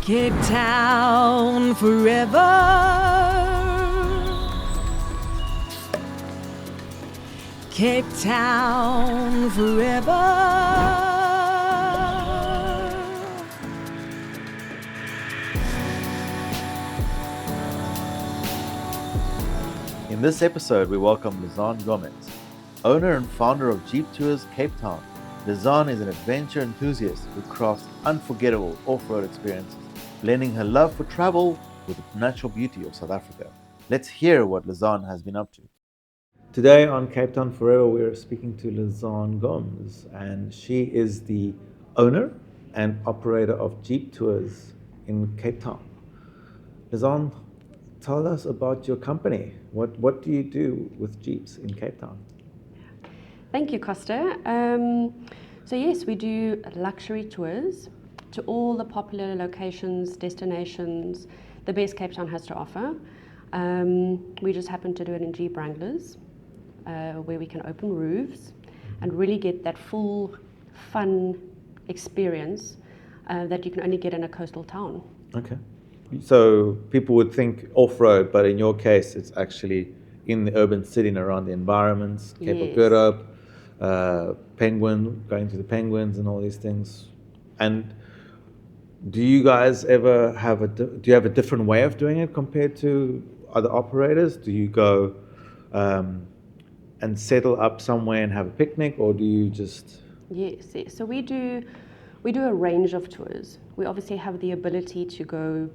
Cape Town forever. Cape Town forever. In this episode, we welcome Lizanne Gomes, owner and founder of Jeep Tours Cape Town. Lizanne is an adventure enthusiast who crafts unforgettable off-road experiences, blending her love for travel with the natural beauty of South Africa. Let's hear what Lizanne has been up to. Today on Cape Town Forever, we're speaking to Lizanne Gomes, and she is the owner and operator of Jeep Tours in Cape Town. Lizanne, tell us about your company. What do you do with Jeeps in Cape Town? Thank you, Costa. So yes, we do luxury tours to all the popular locations, destinations, the best Cape Town has to offer. We just happen to do it in Jeep Wranglers, where we can open roofs and really get that full, fun experience that you can only get in a coastal town. Okay. So people would think off-road, but in your case, it's actually in the urban city and around the environments, Cape of Good Hope, Penguin, going to the Penguins and all these things. And do you guys ever do you have a different way of doing it compared to other operators? Do you go and settle up somewhere and have a picnic, or do you just... Yes. So we do a range of tours. We obviously have the ability to go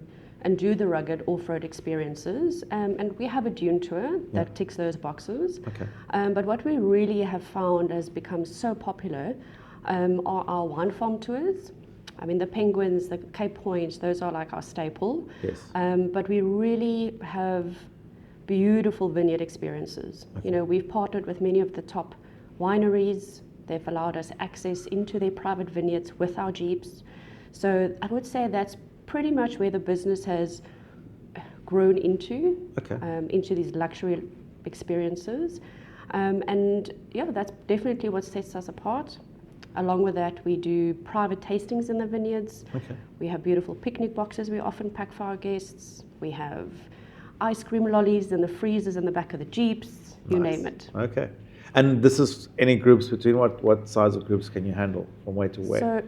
and do the rugged off-road experiences, and we have a dune tour that ticks those boxes. Okay. But what we really have found has become so popular are our wine farm tours. I mean, the Penguins, the Cape Points, those are like our staple. Yes. But we really have beautiful vineyard experiences. Okay. You know, we've partnered with many of the top wineries. They've allowed us access into their private vineyards with our Jeeps. So I would say that's pretty much where the business has grown into, into these luxury experiences. And yeah, that's definitely what sets us apart. Along with that, we do private tastings in the vineyards. Okay. We have beautiful picnic boxes we often pack for our guests. We have ice cream lollies in the freezers in the back of the Jeeps, you name it. Okay. And this is any groups between what size of groups can you handle from where to where?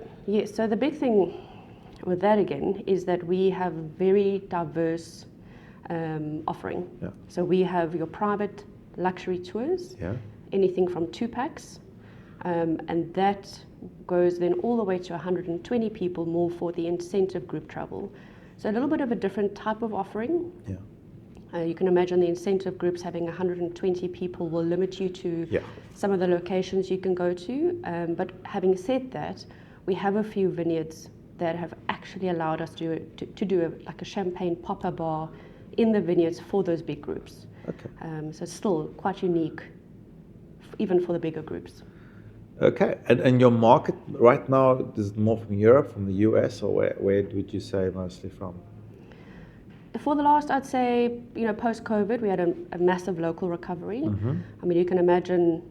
So the big thing with that again is that we have very diverse offering. Yeah. So we have your private luxury tours, anything from 2 packs, and that goes then all the way to 120 people more for the incentive group travel. So a little bit of a different type of offering. Yeah. You can imagine the incentive groups having 120 people will limit you to some of the locations you can go to. But having said that, we have a few vineyards that have actually allowed us to do like a champagne popper bar in the vineyards for those big groups. Okay. So it's still quite unique, even for the bigger groups. Okay. And your market right now is more from Europe, from the US, or where would you say mostly from? For the last, I'd say, post-COVID, we had a massive local recovery. Mm-hmm. I mean, you can imagine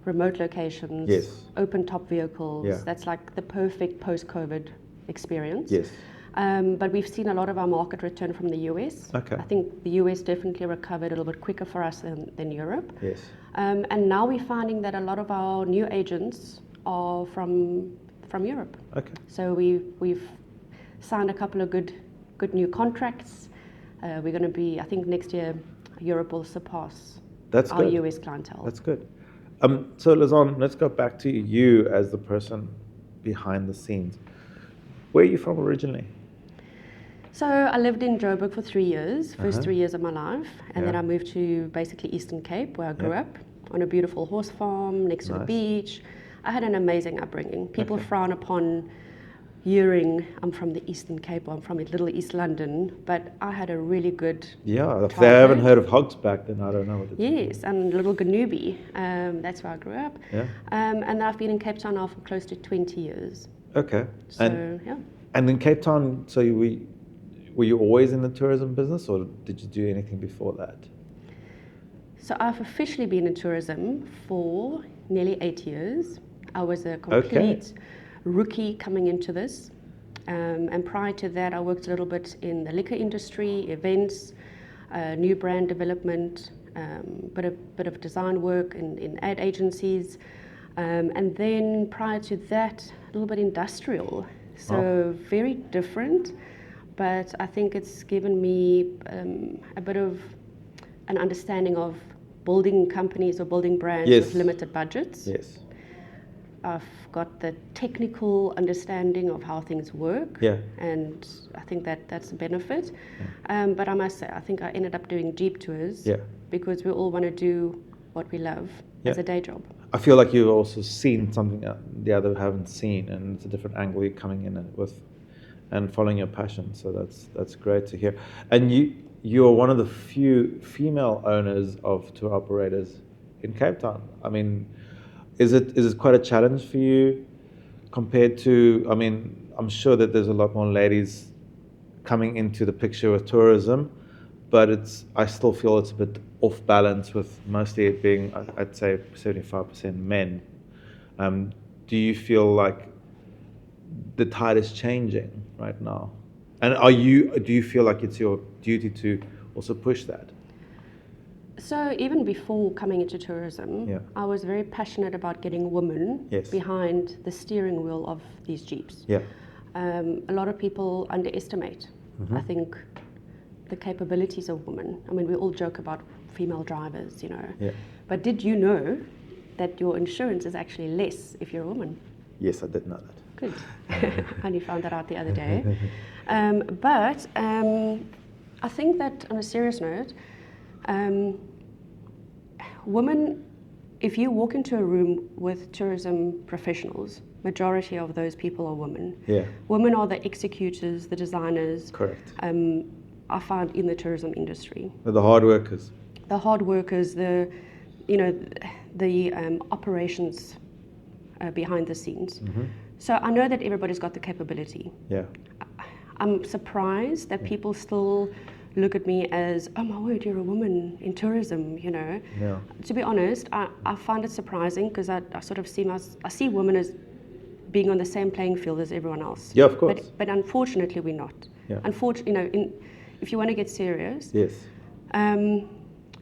remote locations, open-top vehicles. Yeah. That's like the perfect post-COVID experience. Yes. But we've seen a lot of our market return from the US. Okay. I think the US definitely recovered a little bit quicker for us than Europe. Yes. And now we're finding that a lot of our new agents are from Europe. Okay. So we've signed a couple of good new contracts. We're going to be, I think next year, Europe will surpass our US clientele. That's good. So Lizanne, let's go back to you as the person behind the scenes. Where are you from originally? So I lived in Joburg for 3 years, first 3 years of my life, and then I moved to basically Eastern Cape, where I grew up, on a beautiful horse farm next to the beach. I had an amazing upbringing. People frown upon hearing I'm from the Eastern Cape, or I'm from Little East London, but I had a really good if they haven't heard of Hogsback, then I don't know what it is. Yes, and Little Ganoobi, that's where I grew up. Yeah. And I've been in Cape Town now for close to 20 years. Okay. So, And in Cape Town, so were you always in the tourism business, or did you do anything before that? So I've officially been in tourism for nearly 8 years. I was a complete rookie coming into this. And prior to that, I worked a little bit in the liquor industry, events, new brand development, bit of design work in ad agencies. And then prior to that, a little bit industrial. So very different, but I think it's given me a bit of an understanding of building companies or building brands Yes. with limited budgets. Yes. I've got the technical understanding of how things work, Yeah. and I think that's a benefit. But I must say, I think I ended up doing Jeep tours Yeah. because we all want to do what we love as Yeah. a day job. I feel like you've also seen something that the other haven't seen, and it's a different angle you're coming in with, and following your passion. So that's great to hear. And you're one of the few female owners of tour operators in Cape Town. I mean, is it quite a challenge for you compared to? I mean, I'm sure that there's a lot more ladies coming into the picture with tourism, but I still feel it's a bit off balance with mostly it being, I'd say, 75% men. Do you feel like the tide is changing right now? And do you feel like it's your duty to also push that? So even before coming into tourism, Yeah. I was very passionate about getting women Yes. behind the steering wheel of these Jeeps. Yeah. A lot of people underestimate, I think, the capabilities of women. I mean, we all joke about female drivers, you know. Yeah. But did you know that your insurance is actually less if you're a woman? Yes, I did know that. Good. I only found that out the other day. But I think that on a serious note, women, if you walk into a room with tourism professionals, majority of those people are women. Yeah. Women are the executors, the designers. Correct. I find in the tourism industry. The hard workers. The hard workers, the operations behind the scenes. So I know that everybody's got the capability. Yeah. I'm surprised that people still look at me as, oh my word, you're a woman in tourism, you know. Yeah. To be honest, I find it surprising because I sort of I see women as being on the same playing field as everyone else. Yeah, of course. But unfortunately, we're not. Yeah. Unfortunately, if you want to get serious. Yes.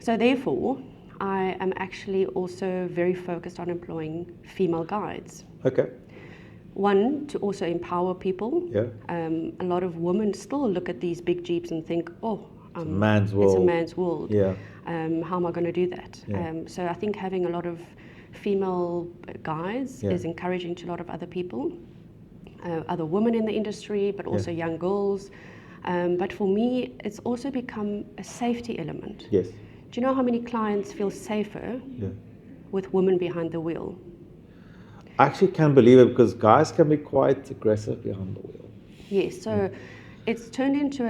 So therefore, I am actually also very focused on employing female guides. Okay. One, to also empower people. Yeah. A lot of women still look at these big Jeeps and think, oh, It's a man's it's a world. man's world. Yeah. How am I going to do that? Yeah. So I think having a lot of female guides Yeah. is encouraging to a lot of other people, other women in the industry, but also young girls. But for me, it's also become a safety element. Yes. Do you know how many clients feel safer Yeah. with women behind the wheel? I actually can't believe it because guys can be quite aggressive behind the wheel. Yes, so it's turned into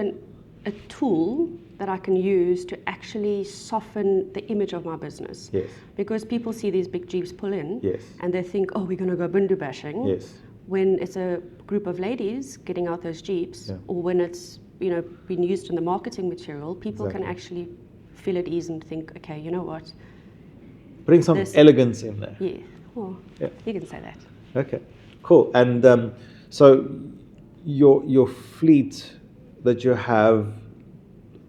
a tool that I can use to actually soften the image of my business. Yes. Because people see these big Jeeps pull in Yes. and they think, oh, we're going to go bindu bashing. Yes. When it's a group of ladies getting out those Jeeps, Yeah. or when it's been used in the marketing material, people can Exactly. actually feel at ease and think, okay, you know what? Bring some This- elegance in there. Yeah, well, Yeah. you can say that. Okay, cool. And so your fleet that you have,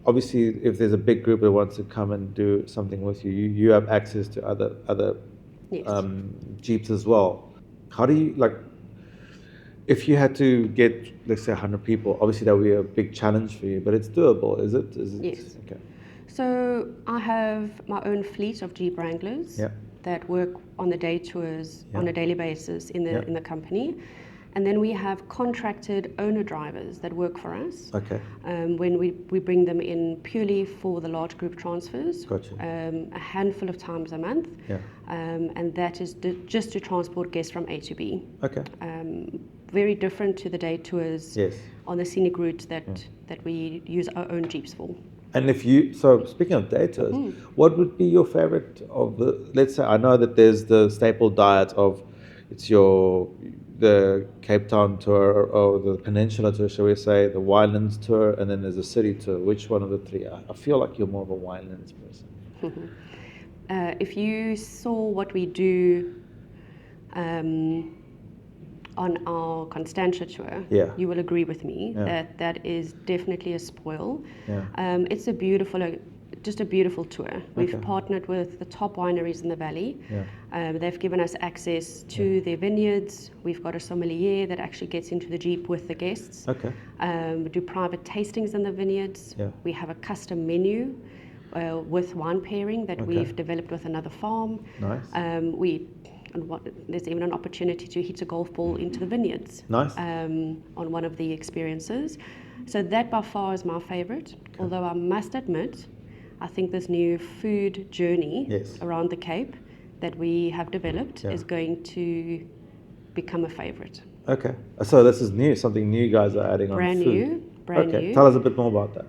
obviously, if there's a big group that wants to come and do something with you, you have access to other Yes. Jeeps as well. How do you if you had to get, let's say, 100 people, obviously that would be a big challenge for you, but it's doable, is it? Yes. Okay. So I have my own fleet of Jeep Wranglers Yeah. that work on the day tours on Yeah. a daily basis in the Yeah. in the company, and then we have contracted owner drivers that work for us. Okay. When we bring them in purely for the large group transfers, Gotcha. a handful of times a month, Yeah. and that is just to transport guests from A to B. Okay. Very different to the day tours Yes. on the scenic route that we use our own Jeeps for. And so speaking of day tours, what would be your favorite of let's say, I know that there's the staple diet of, it's the Cape Town tour or the Peninsula tour, shall we say, the Winelands tour, and then there's a city tour. Which one of the three? I feel like you're more of a Winelands person. If you saw what we do on our Constantia tour, Yeah. you will agree with me Yeah. that that is definitely a spoil. Yeah. It's a beautiful, just a beautiful tour. We've Okay. partnered with the top wineries in the valley. Yeah. They've given us access to their vineyards. We've got a sommelier that actually gets into the Jeep with the guests. Okay. We do private tastings in the vineyards. Yeah. We have a custom menu with wine pairing that Okay. we've developed with another farm. Nice. There's even an opportunity to hit a golf ball into the vineyards Nice. on one of the experiences. So that by far is my favorite. Although I must admit, I think this new food journey Yes. around the Cape that we have developed Yeah. is going to become a favorite. Okay. So this is new, something new you guys are adding Brand on food. new, brand Okay. new. Tell us a bit more about that.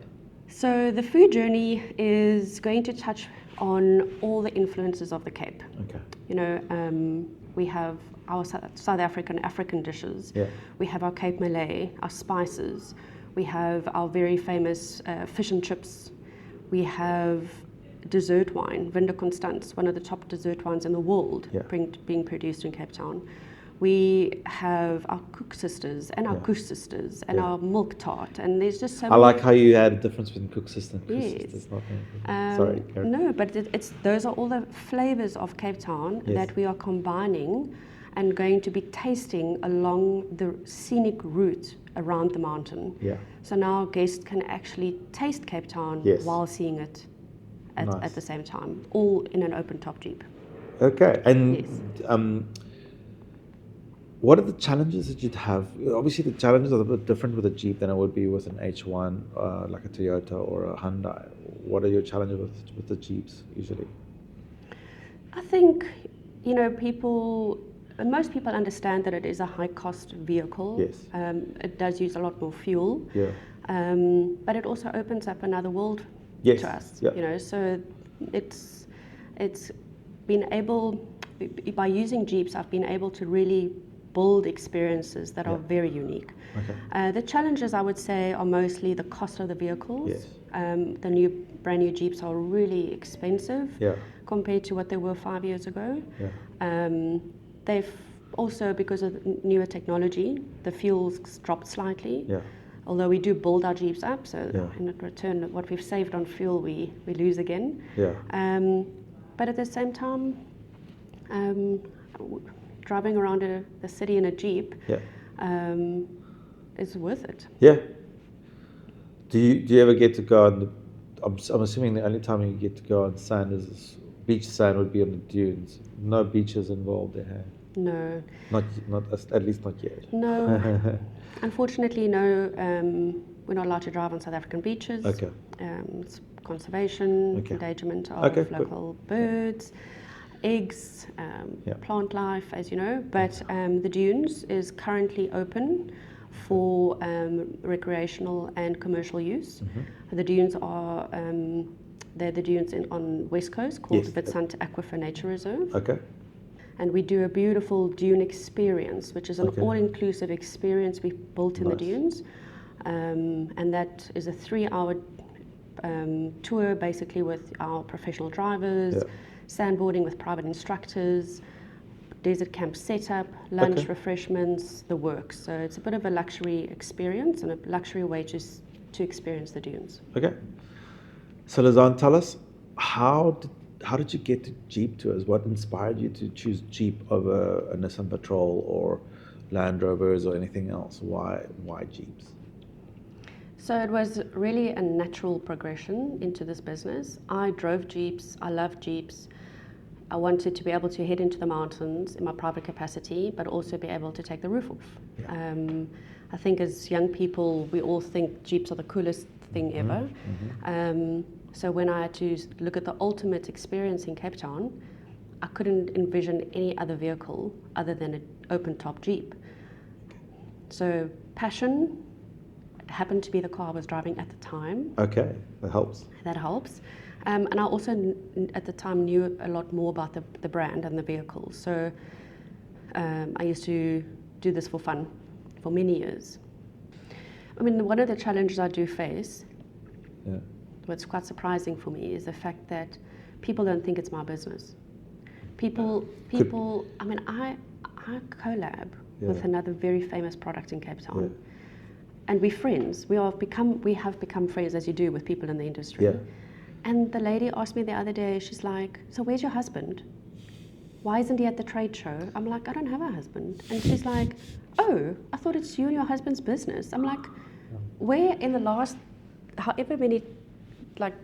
So the food journey is going to touch on all the influences of the Cape. Okay. You know, we have our South African dishes. Yeah. We have our Cape Malay, our spices. We have our very famous fish and chips. We have dessert wine, Vin de Constance, one of the top dessert wines in the world, Yeah. being produced in Cape Town. We have our Cook sisters and our Yeah. Goose sisters and Yeah. our milk tart, and there's just so I many. like how you had a difference between cook system and Yes. sisters. Not sorry. Karen. No, but those are all the flavors of Cape Town Yes. that we are combining and going to be tasting along the scenic route around the mountain. Yeah. So now guests can actually taste Cape Town Yes. while seeing it Nice. at the same time, all in an open top Jeep. Okay. And Yes. what are the challenges that you'd have? Obviously, the challenges are a bit different with a Jeep than it would be with an H1, like a Toyota or a Hyundai. What are your challenges with the Jeeps usually? I think, you know, most people understand that it is a high-cost vehicle. Yes. It does use a lot more fuel. Yeah. But it also opens up another world Yes. to us. Yeah. You know, so it's been able, by using Jeeps, I've been able to really build experiences that are very unique. Okay. The challenges, I would say, are mostly the cost of the vehicles. Yes. The brand new Jeeps are really expensive Yeah. compared to what they were 5 years ago. Yeah. They've also, because of newer technology, the fuel's dropped slightly. Yeah. Although we do build our Jeeps up, so Yeah. in return, what we've saved on fuel, we lose again. Yeah. But at the same time, driving around the city in a Jeep Yeah. is worth it. Yeah. Do you ever get to go on the? I'm assuming the only time you get to go on sand is beach sand would be on the dunes. No beaches involved there. Hey? No, Not at least not yet. no. Unfortunately, no. We're not allowed to drive on South African beaches. Okay. It's conservation, Okay. endangerment of Okay, good. local birds, eggs, Yeah. plant life, as you know. But the dunes is currently open for recreational and commercial use. Mm-hmm. The dunes are they're the dunes on West Coast called Yes. Witwatersrand Aquifer Nature Reserve. Okay. And we do a beautiful dune experience, which is an Okay. all-inclusive experience we've built in the Nice. dunes. And that is a 3-hour tour, basically with our professional drivers, Yeah. sandboarding with private instructors, desert camp setup, lunch, Okay. refreshments, the works. So it's a bit of a luxury experience and a luxury way to experience the dunes. Okay. So Lizanne, tell us how did you get to Jeep tours? What inspired you to choose Jeep over a Nissan Patrol or Land Rovers or anything else? Why Jeeps? So it was really a natural progression into this business. I drove Jeeps, I love Jeeps. I wanted to be able to head into the mountains in my private capacity, but also be able to take the roof off. Yeah. I think as young people, we all think Jeeps are the coolest thing ever. So when I had to look at the ultimate experience in Cape Town, I couldn't envision any other vehicle other than an open-top Jeep. So passion happened to be the car I was driving at the time. Okay, that helps. That helps. And I also, at the time, knew a lot more about the brand and the vehicle. So I used to do this for fun for many years. I mean, one of the challenges I do face, Yeah. what's quite surprising for me, is the fact that people don't think it's my business. People. I mean, I collab with another very famous product in Cape Town. And we're friends. We have become friends, as you do with people in the industry. Yeah. And the lady asked me the other day, she's like, so where's your husband? Why isn't he at the trade show? I'm like, I don't have a husband. And she's like, oh, I thought it's you and your husband's business. I'm like, where in the last, however many, like,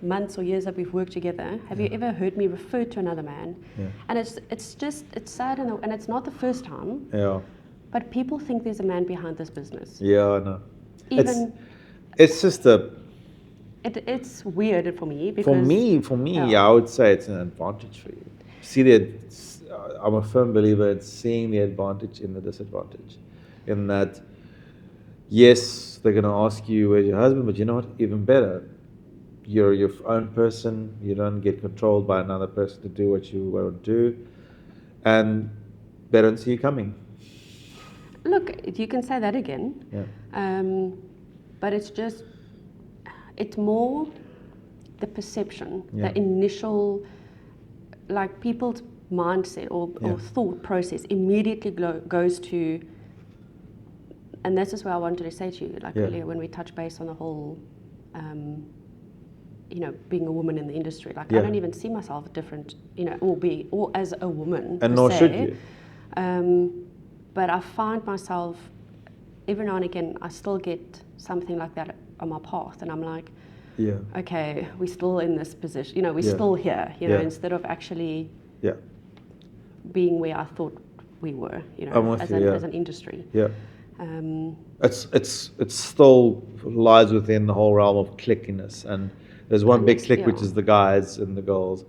months or years that we've worked together, have you ever heard me refer to another man? And it's sad, and it's not the first time. Yeah. But people think there's a man behind this business. Yeah, I know. Even It's just a. it's weird for me because For me, I would say it's an advantage for you. See that I'm a firm believer in seeing the advantage in the disadvantage. In that, yes, they're going to ask you where's your husband, but you know what? Even better, you're your own person. You don't get controlled by another person to do what you want to do, and they don't see you coming. Look, you can say that again. Yeah. But it's more the perception, the initial, like people's mindset or thought process immediately goes to, and this is where I wanted to say to you, like earlier when we touched base on the whole, being a woman in the industry, like I don't even see myself different, or as a woman. And per nor se. should you. But I find myself, every now and again, I still get something like that on my path, and I'm like, okay, we're still in this position, we're still here, instead of actually being where I thought we were, as an industry. Yeah. It's still lies within the whole realm of clickiness, and there's one big click which is the guys and the girls.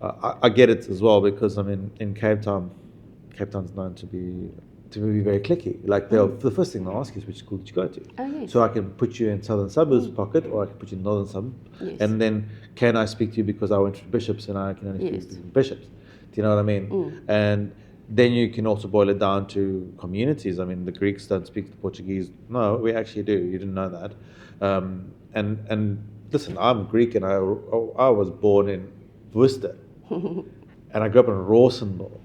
I get it as well because I mean in Cape Town's known to be very cliquey. Like the first thing they'll ask is which school did you go to? Oh, yes. So I can put you in Southern Suburbs pocket, or I can put you in Northern Suburbs, and then can I speak to you because I went to Bishops and I can only speak to Bishops. Do you know what I mean? And then you can also boil it down to communities. I mean, the Greeks don't speak the Portuguese. No, we actually do. You didn't know that. And listen, I'm Greek, and I was born in Worcester, and I grew up in Rawsonville,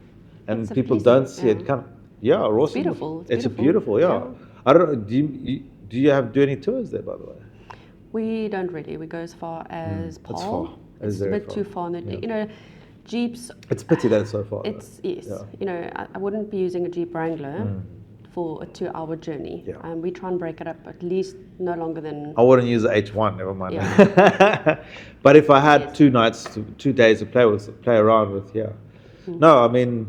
and It's people pleasing, don't see it come. Yeah, Rawsonville. Beautiful. It's beautiful. Yeah. I don't know. Do you do any tours there, by the way? We don't really. We go as far as Paul. It's far. It's a bit too far. And Jeeps. It's a pity that it's so far. It's I wouldn't be using a Jeep Wrangler for a 2-hour journey. Yeah. We try and break it up at least no longer than. I wouldn't use the H1. Never mind. Yeah. But if I had 2 days to play around with, No, I mean,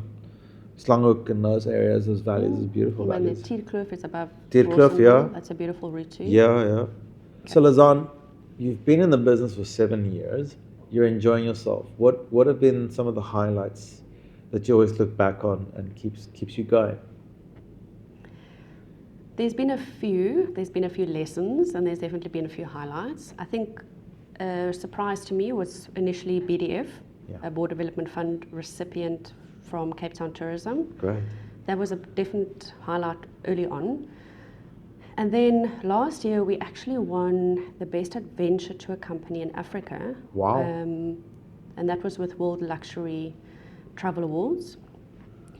Slanghoek and those areas, those valleys, is beautiful. And the Tierkloof is above. Tierkloof, That's a beautiful route too. Yeah. Okay. So Lizanne, you've been in the business for 7 years. You're enjoying yourself. What have been some of the highlights that you always look back on and keeps you going? There's been a few lessons, and there's definitely been a few highlights. I think a surprise to me was initially BDF, a Board Development Fund recipient from Cape Town Tourism. Great. That was a definite highlight early on. And then last year we actually won the Best Adventure Tour Company in Africa. Wow. And that was with World Luxury Travel Awards.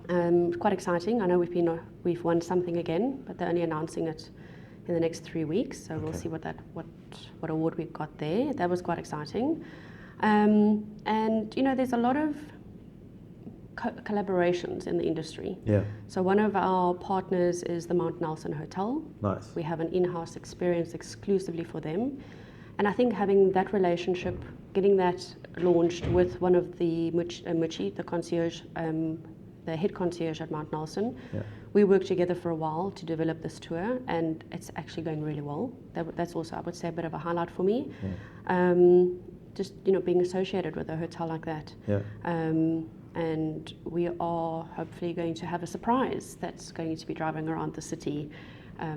Quite exciting. I know we've won something again, but they're only announcing it in the next 3 weeks. So we'll see what award we got there. That was quite exciting. And there's a lot of collaborations in the industry. Yeah. So one of our partners is the Mount Nelson Hotel. Nice. We have an in-house experience exclusively for them. And I think having that relationship, getting that launched with one of the Muchi, the concierge, the head concierge at Mount Nelson, we worked together for a while to develop this tour, and it's actually going really well. That's also, I would say, a bit of a highlight for me. Just being associated with a hotel like that. And we are hopefully going to have a surprise that's going to be driving around the city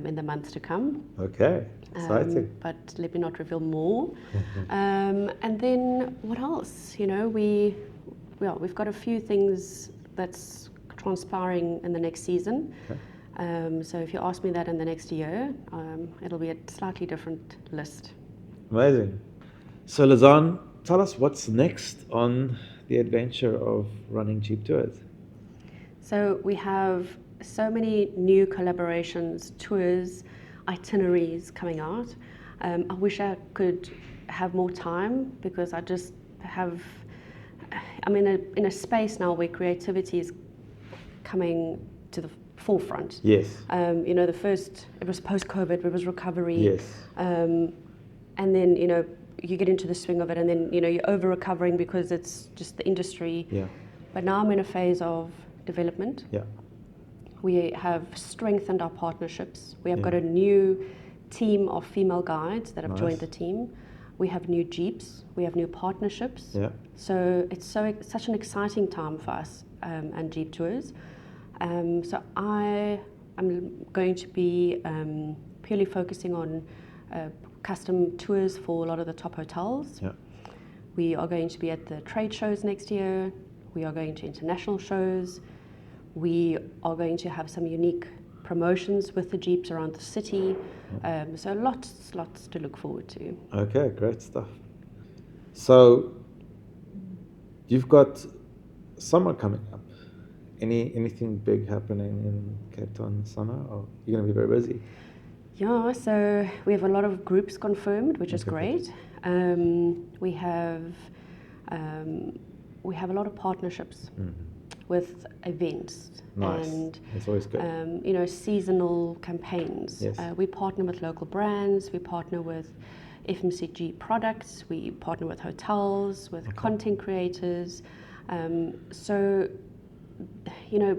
in the months to come. Okay, exciting. But let me not reveal more. And then what else? We've got a few things that's transpiring in the next season. So if you ask me that in the next year, it'll be a slightly different list. Amazing. So Lizanne, tell us what's next on the adventure of running Jeep Tours. So we have so many new collaborations, tours, itineraries coming out. I wish I could have more time because I'm in a space now where creativity is coming to the forefront. Yes. It was post-COVID, it was recovery. Yes. And then, you get into the swing of it, and then, you're over-recovering because it's just the industry. Yeah. But now I'm in a phase of development. Yeah. We have strengthened our partnerships. We have Yeah. got a new team of female guides that have Nice. joined the team. We have new jeeps. We have new partnerships. Yeah. So it's such an exciting time for us and Jeep Tours. So I am going to be purely focusing on custom tours for a lot of the top hotels. Yeah. We are going to be at the trade shows next year. We are going to international shows. We are going to have some unique promotions with the Jeeps around the city. So lots to look forward to. Okay, great stuff. So you've got summer coming up. Anything big happening in Cape Town in summer, or you're going to be very busy? Yeah, so we have a lot of groups confirmed, which is Okay, great. We have a lot of partnerships with events. Nice. And That's always good. seasonal campaigns. Yes. We partner with local brands. We partner with FMCG products. We partner with hotels, with content creators. So,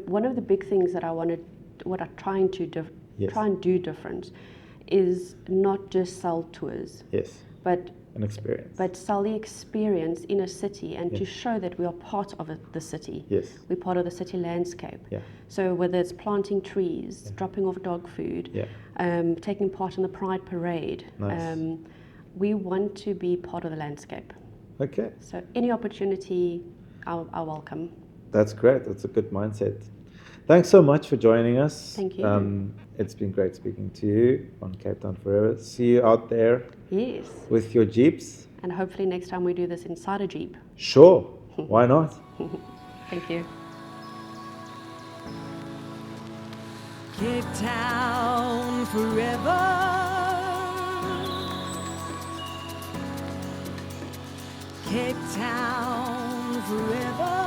one of the big things that what I'm trying to Yes. try and do different is not just sell tours, Yes. but An experience. but sell the experience in a city and to Yes. show that we are part of the city. Yes. We're part of the city landscape. Yeah. So whether it's planting trees, dropping off dog food, Yeah. taking part in the Pride Parade, Nice. we want to be part of the landscape. Okay. So any opportunity, I'll welcome. That's great. That's a good mindset. Thanks so much for joining us. Thank you. It's been great speaking to you on Cape Town Forever. See you out there Yes. with your Jeeps. And hopefully next time we do this inside a Jeep. Sure. Why not? Thank you. Cape Town forever. Cape Town forever.